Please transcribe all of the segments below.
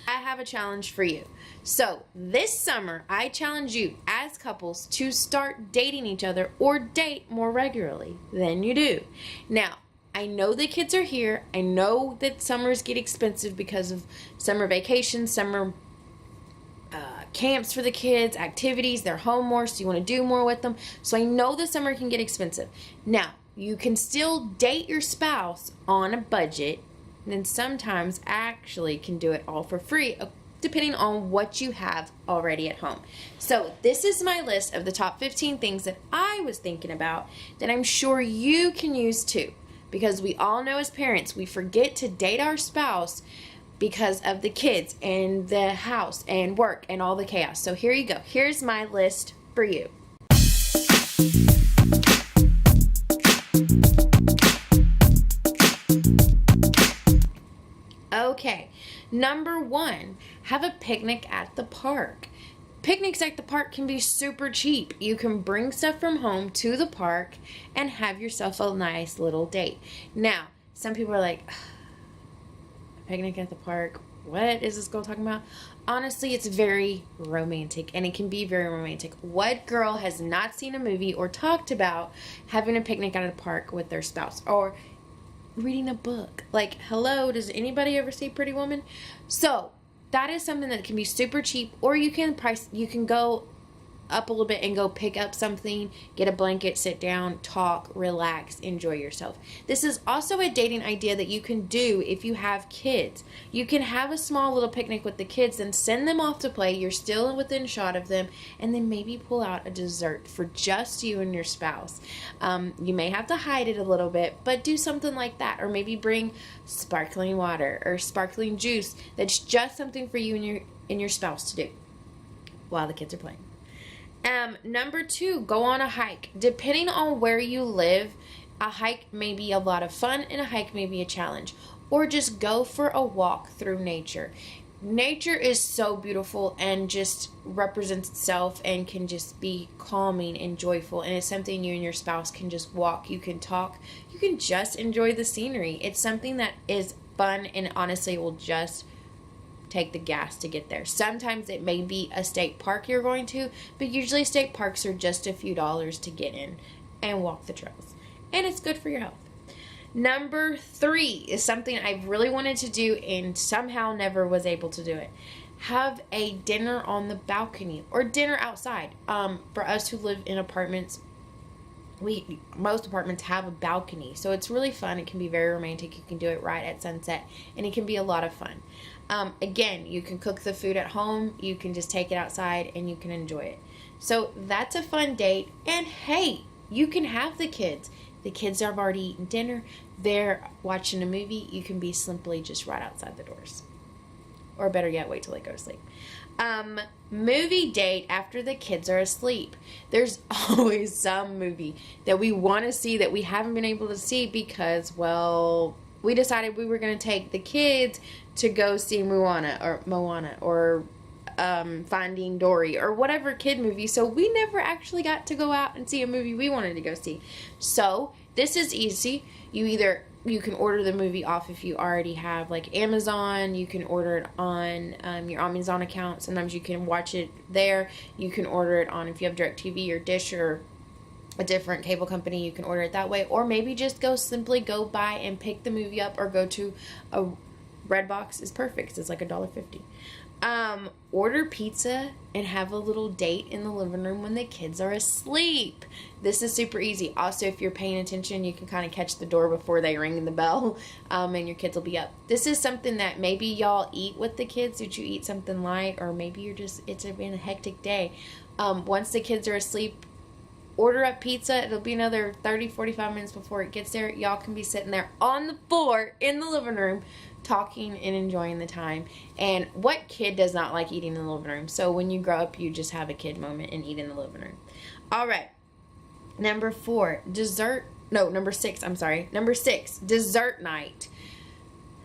I have a challenge for you. So this summer, I challenge you as couples to start dating each other or date more regularly than you do. Now, I know the kids are here. I know that summers get expensive because of summer vacations, summer camps for the kids, activities, they're home more, so you want to do more with them. So I know the summer can get expensive. Now, you can still date your spouse on a budget, and then sometimes actually can do it all for free, depending on what you have already at home. So this is my list of the top 15 things that I was thinking about that I'm sure you can use too. Because we all know as parents, we forget to date our spouse because of the kids and the house and work and all the chaos. So here you go. Here's my list for you. Okay, number 1, have a picnic at the park. Picnics at the park can be super cheap. You can bring stuff from home to the park and have yourself a nice little date. Now, some people are like, picnic at the park, what is this girl talking about? Honestly, it's very romantic, and it can be very romantic. What girl has not seen a movie or talked about having a picnic at a park with their spouse or reading a book? Like, hello, does anybody ever see Pretty Woman? So that is something that can be super cheap, or you can go up a little bit and go pick up something, get a blanket, sit down, talk, relax, enjoy yourself. This is also a dating idea that you can do if you have kids. You can have a small little picnic with the kids and send them off to play. You're still within shot of them, and then maybe pull out a dessert for just you and your spouse. You may have to hide it a little bit, but do something like that, or maybe bring sparkling water or sparkling juice that's just something for you and your spouse to do while the kids are playing. Number 2, go on a hike. Depending on where you live, a hike may be a lot of fun and a hike may be a challenge. Or just go for a walk through nature. Nature is so beautiful and just represents itself and can just be calming and joyful. And it's something you and your spouse can just walk. You can talk. You can just enjoy the scenery. It's something that is fun and honestly will just take the gas to get there. Sometimes it may be a state park you're going to, but usually state parks are just a few dollars to get in and walk the trails. And it's good for your health. Number 3 is something I've really wanted to do and somehow never was able to do it. Have a dinner on the balcony or dinner outside. For us who live in apartments, most apartments have a balcony, so it's really fun. It can be very romantic. You can do it right at sunset, and it can be a lot of fun. Again, you can cook the food at home. You can just take it outside, and you can enjoy it. So that's a fun date. And hey, you can have the kids. The kids have already eaten dinner. They're watching a movie. You can be simply just right outside the doors, or better yet, wait till they go to sleep. Movie date after the kids are asleep. There's always some movie that we want to see that we haven't been able to see because, well, we decided we were going to take the kids to go see Moana or Finding Dory or whatever kid movie. So we never actually got to go out and see a movie we wanted to go see. So this is easy. You can order the movie off if you already have like Amazon. You can order it on your Amazon account. Sometimes you can watch it there. You can order it on, if you have DirecTV or Dish or a different cable company, you can order it that way. Or maybe just simply go buy and pick the movie up, or go to a Redbox is perfect. It's like $1.50. Order pizza and have a little date in the living room when the kids are asleep. This is super easy. Also, if you're paying attention, you can kind of catch the door before they ring the bell, and your kids will be up. This is something that maybe y'all eat with the kids. Did you eat something light, or maybe it's been a hectic day. Once the kids are asleep, order up pizza. It'll be another 30-45 minutes before it gets there. Y'all can be sitting there on the floor in the living room talking and enjoying the time. And what kid does not like eating in the living room? So when you grow up, you just have a kid moment and eat in the living room. All right. Number 6, dessert night.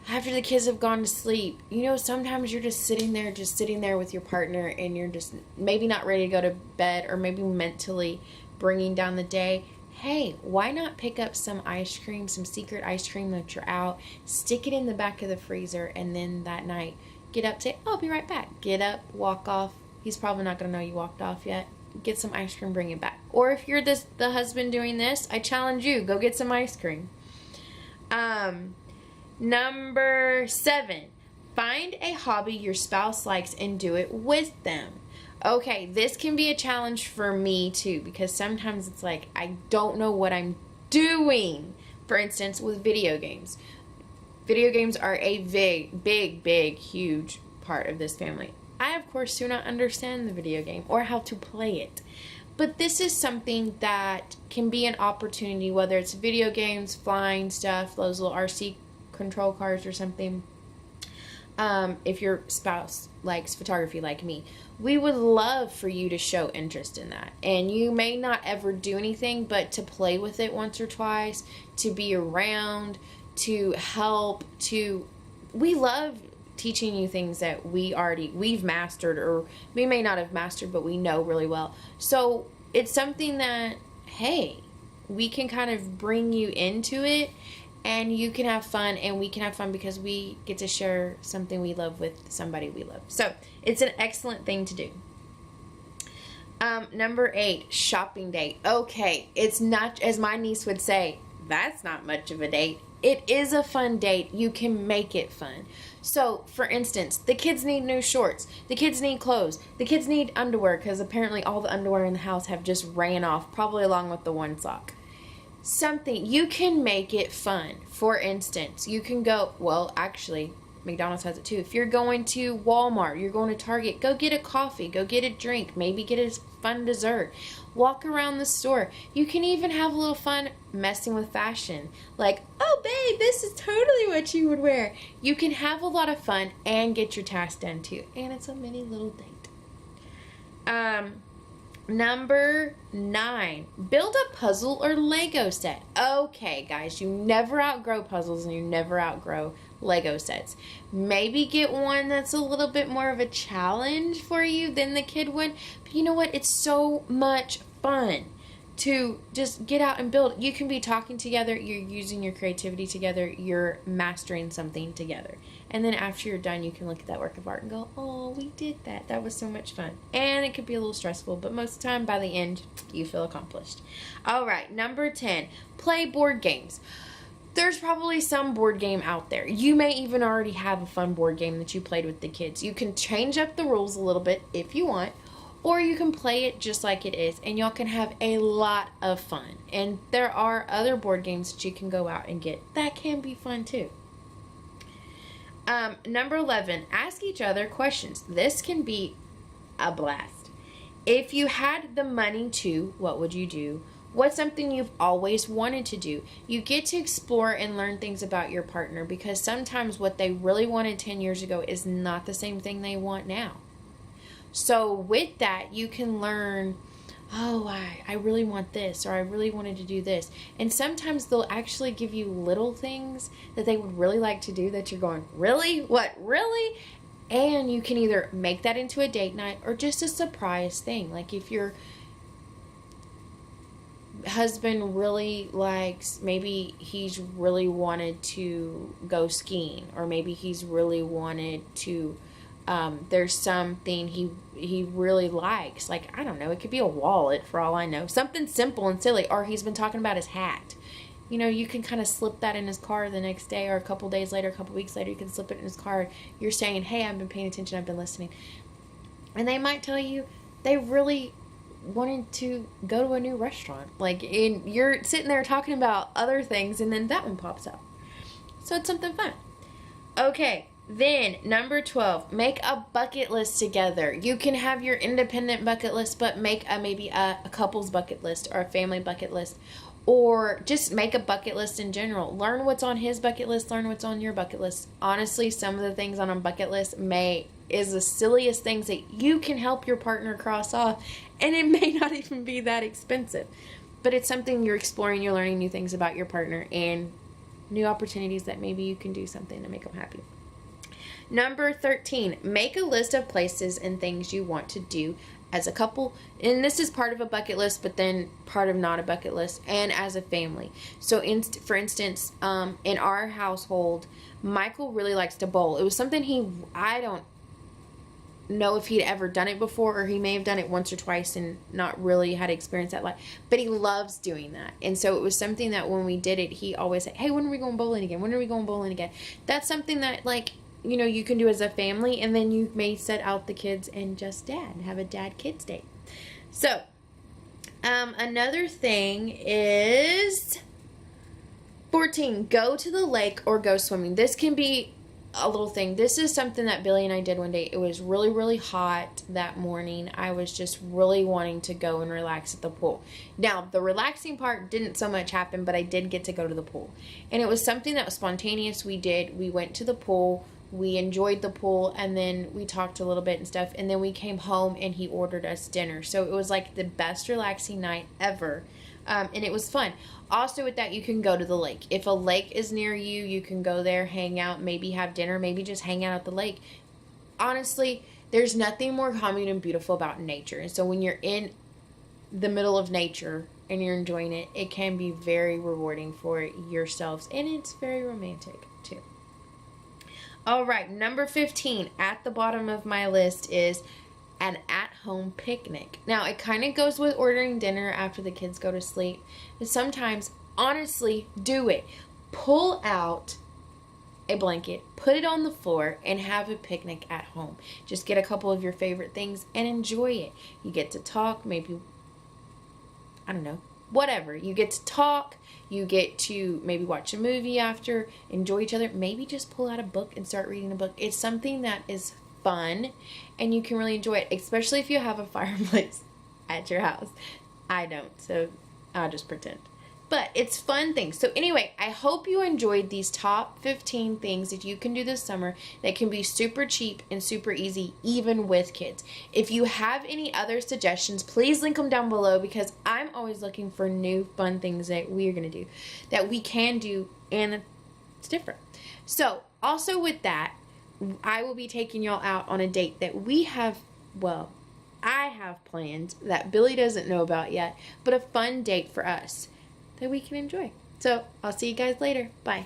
After the kids have gone to sleep, sometimes you're just sitting there with your partner, and you're just maybe not ready to go to bed, or maybe mentally bringing down the day. hey, why not pick up some ice cream, some secret ice cream that you're out, stick it in the back of the freezer, and then that night, get up, say, I'll be right back. Get up, walk off. He's probably not going to know you walked off yet. Get some ice cream, bring it back. Or if you're the husband doing this, I challenge you, go get some ice cream. Number 7, find a hobby your spouse likes and do it with them. Okay, this can be a challenge for me too, because sometimes it's like I don't know what I'm doing. For instance, with video games. Video games are a big, huge part of this family. I, of course, do not understand the video game or how to play it. But this is something that can be an opportunity, whether it's video games, flying stuff, those little RC control cars or something. If your spouse likes photography like me, we would love for you to show interest in that. And you may not ever do anything, but to play with it once or twice, to be around, to help, we love teaching you things that we've mastered, or we may not have mastered, but we know really well. So it's something that, hey, we can kind of bring you into it, and you can have fun, and we can have fun because we get to share something we love with somebody we love. So it's an excellent thing to do. Number 8, shopping date. Okay, it's not, as my niece would say, that's not much of a date. It is a fun date. You can make it fun. So, for instance, the kids need new shorts. The kids need clothes. The kids need underwear, because apparently all the underwear in the house have just ran off, probably along with the one sock. Something, you can make it fun. For instance, you can go, well, actually, McDonald's has it too. If you're going to Walmart, you're going to Target, go get a coffee, go get a drink, maybe get a fun dessert. Walk around the store. You can even have a little fun messing with fashion. Like, oh babe, this is totally what you would wear. You can have a lot of fun and get your task done too. And it's a mini little date. Number 9, build a puzzle or Lego set. Okay, guys, you never outgrow puzzles and you never outgrow Lego sets. Maybe get one that's a little bit more of a challenge for you than the kid would. But you know what? It's so much fun to just get out and build. You can be talking together, you're using your creativity together, you're mastering something together. And then after you're done, you can look at that work of art and go, oh, we did that. That was so much fun. And it could be a little stressful, but most of the time, by the end, you feel accomplished. All right, number 10, play board games. There's probably some board game out there. You may even already have a fun board game that you played with the kids. You can change up the rules a little bit if you want, or you can play it just like it is, and y'all can have a lot of fun. And there are other board games that you can go out and get that can be fun too. Number 11, ask each other questions. This can be a blast. If you had the money to, what would you do? What's something you've always wanted to do? You get to explore and learn things about your partner, because sometimes what they really wanted 10 years ago is not the same thing they want now. So with that, you can learn, oh, I really want this, or I really wanted to do this. And sometimes they'll actually give you little things that they would really like to do that you're going, really? What, really? And you can either make that into a date night or just a surprise thing. Like if your husband really likes, maybe he's really wanted to go skiing, or maybe he's really wanted to, there's something he really likes, like, I don't know, it could be a wallet for all I know, something simple and silly, or he's been talking about his hat. You know, you can kind of slip that in his car the next day, or a couple days later, a couple weeks later, you can slip it in his car. You're saying, hey, I've been paying attention, I've been listening. And they might tell you they really wanted to go to a new restaurant. Like, you're sitting there talking about other things, and then that one pops up. So it's something fun. Okay, then number 12, make a bucket list together. You can have your independent bucket list, but make maybe a couple's bucket list or a family bucket list, or just make a bucket list in general. Learn what's on his bucket list, learn what's on your bucket list. Honestly, some of the things on a bucket list is the silliest things that you can help your partner cross off, and it may not even be that expensive. But it's something you're exploring, you're learning new things about your partner, and new opportunities that maybe you can do something to make them happy. Number 13, make a list of places and things you want to do as a couple, and this is part of a bucket list, but then part of not a bucket list, and as a family. So for instance, in our household, Michael really likes to bowl. It was something I don't know if he'd ever done it before, or he may have done it once or twice and not really had experience that life, but he loves doing that. And so it was something that when we did it, he always said, hey, when are we going bowling again? When are we going bowling again? That's something that, like, you know, you can do as a family, and then you may set out the kids and just have a dad kids date. So another thing is 14, go to the lake or go swimming. This can be a little thing. This is something that Billy and I did one day. It was really, really hot that morning. I was just really wanting to go and relax at the pool. Now, the relaxing part didn't so much happen, but I did get to go to the pool. And it was something that was spontaneous. We went to the pool. We enjoyed the pool, and then we talked a little bit and stuff, and then we came home and he ordered us dinner. So it was like the best relaxing night ever. And it was fun. Also with that, you can go to the lake. If a lake is near you, you can go there, hang out, maybe have dinner, maybe just hang out at the lake. Honestly, there's nothing more calming and beautiful about nature. And so when you're in the middle of nature and you're enjoying it, it can be very rewarding for yourselves, and it's very romantic too. All right, number 15 at the bottom of my list is an at-home picnic. Now, it kind of goes with ordering dinner after the kids go to sleep, but sometimes, honestly, do it. Pull out a blanket, put it on the floor, and have a picnic at home. Just get a couple of your favorite things and enjoy it. You get to talk, maybe, I don't know, whatever. You get to talk, you get to maybe watch a movie after, enjoy each other, maybe just pull out a book and start reading a book. It's something that is fun, and you can really enjoy it, especially if you have a fireplace at your house. I don't, so I'll just pretend. But it's fun things. So anyway, I hope you enjoyed these top 15 things that you can do this summer that can be super cheap and super easy, even with kids. If you have any other suggestions, please link them down below, because I'm always looking for new fun things that we are going to do, that we can do, and it's different. So also with that, I will be taking y'all out on a date that we have, well, I have planned that Billy doesn't know about yet, but a fun date for us that we can enjoy. So I'll see you guys later. Bye.